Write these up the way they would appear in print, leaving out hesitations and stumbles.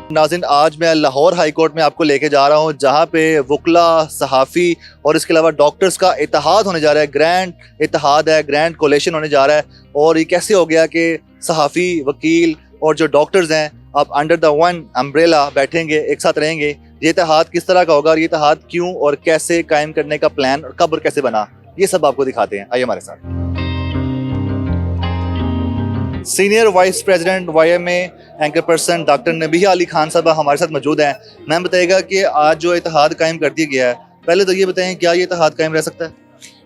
नाज़रीन, आज मैं लाहौर हाई कोर्ट में आपको लेके जा रहा हूँ, जहाँ पे वकला, सहाफ़ी और इसके अलावा डॉक्टर्स का इत्तेहाद होने जा रहा है। ग्रैंड इत्तेहाद है, ग्रैंड कोलेशन होने जा रहा है। और ये कैसे हो गया कि सहाफ़ी, वकील और जो डॉक्टर्स हैं आप अंडर द वन अम्ब्रेला बैठेंगे, एक साथ रहेंगे। ये इत्तेहाद किस तरह का होगा और ये इत्तेहाद क्यों और कैसे कायम करने का प्लान और कब और कैसे बना, ये सब आपको दिखाते हैं। आइए हमारे साथ। Senior vice president YMA anchor person doctor Nabiha Ali Khan साहब हमारे साथ मौजूद हैं। मैम बताइएगा कि आज जो इत्तेहाद कायम कर दिया गया है, पहले तो ये बताएं क्या ये इत्तेहाद कायम रह सकता है?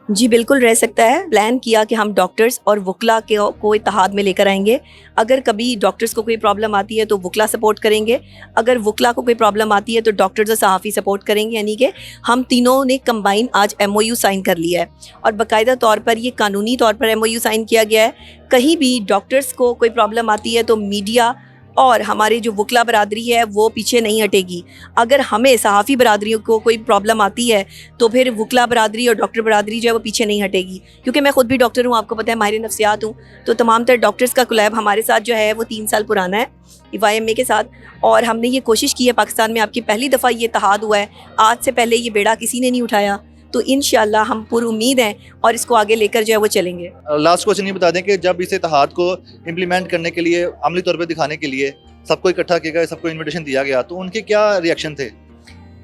जी बिल्कुल रह सकता है। प्लान किया कि हम डॉक्टर्स और वकला को इत्तेहाद में लेकर आएंगे। अगर कभी डॉक्टर्स को कोई प्रॉब्लम आती है तो वकला सपोर्ट करेंगे, अगर वकला को कोई प्रॉब्लम आती है तो डॉक्टर्स और सहाफ़ी सपोर्ट करेंगे। यानी कि हम तीनों ने कंबाइन आज MOU साइन कर लिया है और बाकायदा तौर पर ये कानूनी तौर पर MOU साइन किया गया है। कहीं भी डॉक्टर्स को कोई प्रॉब्लम आती है तो मीडिया और हमारे जो वकला बरादरी है वो पीछे नहीं हटेगी। अगर हमें सहाफ़ी बरादरियों को कोई प्रॉब्लम आती है तो फिर वकला बरादरी और डॉक्टर बरादरी जो है वो पीछे नहीं हटेगी। क्योंकि मैं ख़ुद भी डॉक्टर हूँ, आपको पता है, माहिर नफ्सियात हूँ। तो तमाम तर डॉक्टर्स का कोलैब हमारे साथ जो है वो 3 साल पुराना है YMA के साथ। और हमने ये कोशिश की है, पाकिस्तान में आपकी पहली दफ़ा ये इत्तेहाद हुआ है। आज से पहले ये बेड़ा किसी ने नहीं उठाया। तो इंशाल्लाह हम पूरी उम्मीद हैं और इसको आगे लेकर जो है वो चलेंगे। लास्ट क्वेश्चन ये बता दें कि जब इस इत्तेहाद को इम्प्लीमेंट करने के लिए, अमली तौर पे दिखाने के लिए सबको इकट्ठा किया गया, सबको इन्विटेशन दिया गया, तो उनके क्या रिएक्शन थे?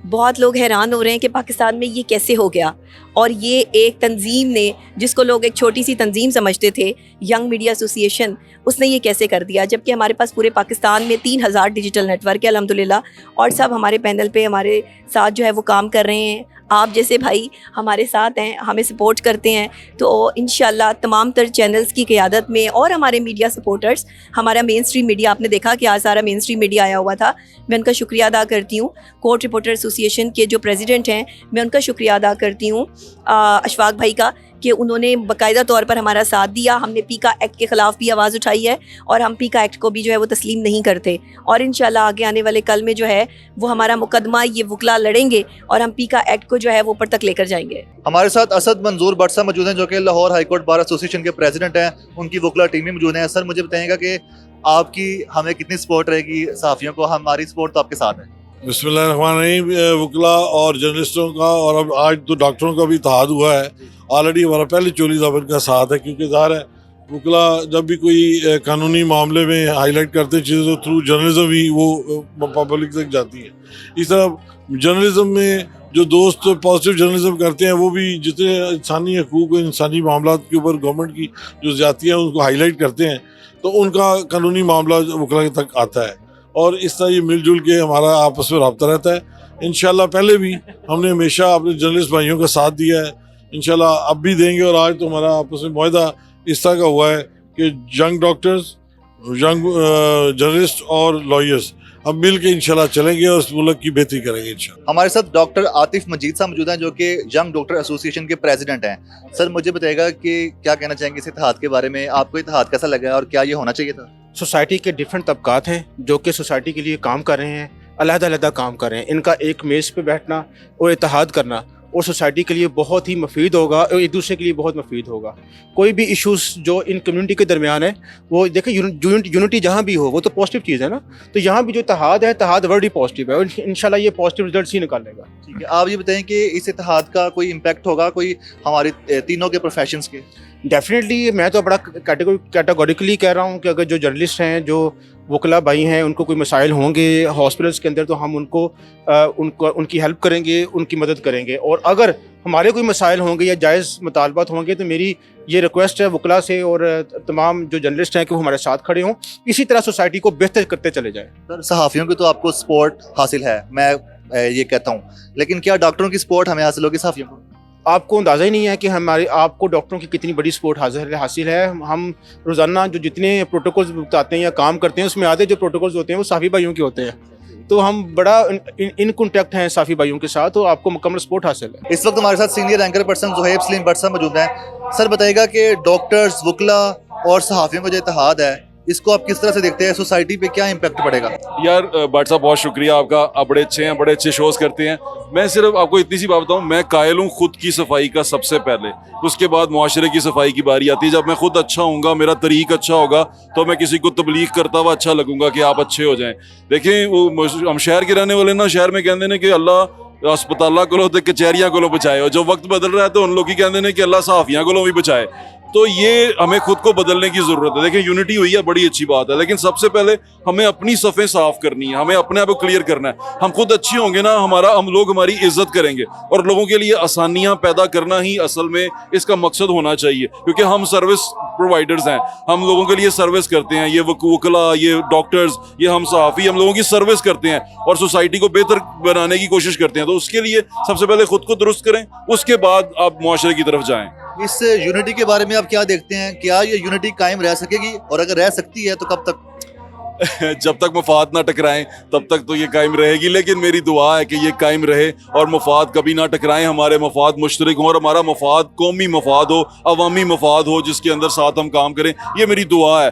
बहुत लोग हैरान हो रहे हैं कि पाकिस्तान में ये कैसे हो गया। और ये एक तंजीम ने, जिसको लोग एक छोटी सी तंजीम समझते थे, यंग मीडिया एसोसिएशन, उसने ये कैसे कर दिया। जबकि हमारे पास पूरे पाकिस्तान में 3000 डिजिटल नेटवर्क है अल्हम्दुलिल्लाह, और सब हमारे पैनल पे हमारे साथ जो है वो काम कर रहे हैं। आप जैसे भाई हमारे साथ हैं, हमें सपोर्ट करते हैं। तो इंशाल्लाह तमाम तर चैनल्स की क़ियादत में और हमारे मीडिया सपोर्टर्स, हमारा मेन स्ट्रीम मीडिया, आपने देखा कि आज सारा मेन स्ट्रीम मीडिया आया हुआ था, मैं उनका शुक्रिया अदा करती हूँ। कोर्ट रिपोर्टर एसोसिएशन के जो प्रेसिडेंट हैं, मैं उनका शुक्रिया अदा करती हूँ, अशफाक भाई का, कि उन्होंने बाकायदा तौर पर हमारा साथ दिया। हमने पीका एक्ट के ख़िलाफ़ भी आवाज़ उठाई है और हम पीका एक्ट को भी जो है वो तस्लीम नहीं करते। और इंशाल्लाह आगे आने वाले कल में जो है वो हमारा मुकदमा ये वकला लड़ेंगे और हम पीका एक्ट को जो है वो ऊपर तक लेकर जाएंगे। हमारे साथ असद मंजूर भट्ट साहब मौजूद हैं, जो कि Lahore high court bar association के प्रेसिडेंट हैं। उनकी वकला टीम में मौजूद हैं। सर, मुझे बताइएगा कि आपकी हमें कितनी सपोर्ट रहेगी सहाफ़ियों को? हमारी सपोर्ट तो आपके साथ है। बिस्मिल्लाहिर्रहमानिर्रहीम। वकला और जर्नलिस्टों का और अब आज तो डॉक्टरों का भी इत्तेहाद हुआ है। ऑलरेडी हमारा पहले चोली ज़ाबित का साथ है, क्योंकि ज़ाहिर है वकला जब भी कोई कानूनी मामले में हाईलाइट करते हैं चीज़ें तो थ्रू जर्नलिज्म ही वो पब्लिक तक जाती है। इस तरह जर्नलिज्म में जो दोस्त पॉजिटिव जर्नलिज्म करते हैं वो भी जितने इंसानी हकूक़, इंसानी मामला के ऊपर गवर्नमेंट की जो ज़्यादतियाँ हैं उनको हाईलाइट करते हैं, तो उनका कानूनी मामला वकला तक आता है। और इस तरह ये मिलजुल के हमारा आपस में रब्ता रहता है। इंशाल्लाह पहले भी हमने हमेशा अपने जर्नलिस्ट भाइयों का साथ दिया है, इंशाल्लाह अब भी देंगे। और आज तो हमारा आपस में मुआहदा इस तरह का हुआ है कि यंग डॉक्टर्स, यंग जर्नलिस्ट और लॉयर्स अब मिल के इंशाल्लाह चलेंगे और इस मुल्क की बेहतरी करेंगे इंशाल्लाह। हमारे साथ डॉक्टर आतिफ मजीद साहब मौजूद हैं, जो कि यंग डॉक्टर एसोसिएशन के प्रेसिडेंट हैं। सर, मुझे बताइएगा कि क्या कहना चाहेंगे इस इत्तेहाद के बारे में? आपको इत्तेहाद कैसा लगा और क्या ये होना चाहिए था? सोसाइटी के डिफरेंट तबकात हैं जो कि सोसाइटी के लिए काम कर रहे हैं, अलग-अलग काम कर रहे हैं। इनका एक मेज़ पे बैठना और इत्तेहाद करना और सोसाइटी के लिए बहुत ही मुफीद होगा और एक दूसरे के लिए बहुत मुफीद होगा। कोई भी इश्यूज़ जो इन कम्युनिटी के दरमियान है, वो देखिए यूनिटी जहाँ भी हो वो तो पॉजिटिव चीज़ है ना। तो यहाँ भी जो इत्तेहाद है, इत्तेहाद वर्ड ही पॉजिटिव है और इंशाल्लाह ये पॉजिटिव रिजल्ट ही निकालेगा। ठीक है, आप ये बताएं कि इस इत्तेहाद का कोई इम्पैक्ट होगा कोई हमारे तीनों के प्रोफेशंस के? डेफिनेटली मैं तो बड़ा कैटेगोरिकली कह रहा हूँ कि अगर जो जर्नलिस्ट हैं, जो वकला भाई हैं, उनको कोई मसाइल होंगे हॉस्पिटल्स के अंदर तो हम उनकी हेल्प करेंगे, उनकी मदद करेंगे। और अगर हमारे कोई मसाइल होंगे या जायज़ मुतालबात होंगे तो मेरी ये रिक्वेस्ट है वकला से और तमाम जो जर्नलिस्ट हैं कि वो हमारे साथ खड़े हों, इसी तरह सोसाइटी को बेहतर करते चले जाएँ। सर, सहाफ़ियों की तो आपको सपोर्ट हासिल है, मैं ये कहता हूँ, लेकिन क्या डॉक्टरों की सपोर्ट हमें हासिल होगी सहाफ़ियों को? आपको अंदाज़ा ही नहीं है कि आपको डॉक्टरों की कितनी बड़ी सपोर्ट हासिल है। हम रोज़ाना जो जितने प्रोटोकॉल्स बताते हैं या काम करते हैं, उसमें आधे जो प्रोटोकॉल्स होते हैं वो सहाफ़ी भाइयों के होते हैं। तो हम बड़ा इन कॉन्टैक्ट हैं सहाफ़ी भाइयों के साथ, तो आपको मुकम्मल सपोर्ट हासिल है। इस वक्त हमारे साथ senior anchor person Zuhaib Salim Bhatt साहब मौजूद हैं। सर, बताइएगा कि डॉक्टर्स, वकला और सहाफ़ियों का जो इत्तेहाद है, इसको आप किस तरह से देखते हैं? सोसाइटी पे क्या इम्पैक्ट पड़ेगा? यार भट्ट साहब, बहुत शुक्रिया आपका। आप बड़े अच्छे हैं, बड़े अच्छे शोज़ करते हैं। मैं सिर्फ आपको इतनी सी बात बताऊं, मैं कायल हूँ खुद की सफाई का सबसे पहले, उसके बाद मुआशरे की सफाई की बारी आती है। जब मैं खुद अच्छा होऊंगा, मेरा तरीक अच्छा होगा, तो मैं किसी को तबलीग करता हुआ अच्छा लगूंगा कि आप अच्छे हो जाएं। देखें वो हम शहर के रहने वाले ना, शहर में कहते हैं कि अल्लाह अस्पताल को ते कचहरियां को बचाए, और जो वक्त बदल रहा है तो उन लोग ही कहते हैं कि अल्लाह सहाफियां को भी बचाए। तो ये हमें खुद को बदलने की जरूरत है। देखिए यूनिटी हुई है, बड़ी अच्छी बात है, लेकिन सबसे पहले हमें अपनी सफ़ें साफ करनी है, हमें अपने आप को क्लियर करना है। हम खुद अच्छे होंगे ना, हम लोग हमारी इज्जत करेंगे, और लोगों के लिए आसानियां पैदा करना ही असल में इसका मकसद होना चाहिए, क्योंकि हम सर्विस प्रोवाइडर्स हैं, हम लोगों के लिए सर्विस करते हैं। ये वकला, ये डॉक्टर्स, ये हम सहाफ़ी, हम लोगों की सर्विस करते हैं और सोसाइटी को बेहतर बनाने की कोशिश करते हैं। तो उसके लिए सबसे पहले खुद को दुरुस्त करें, उसके बाद आप मुआशरे की तरफ जाएं। इस यूनिटी के बारे में आप क्या देखते हैं? क्या ये यूनिटी कायम रह सकेगी, और अगर रह सकती है तो कब तक? जब तक मफाद ना टकराएं तब तक तो ये कायम रहेगी, लेकिन मेरी दुआ है कि ये कायम रहे और मफाद कभी ना टकराएं, हमारे मफाद मुश्तरक हों और हमारा मफाद कौमी मफाद हो, अवामी मफाद हो, जिसके अंदर साथ हम काम करें। ये मेरी दुआ है।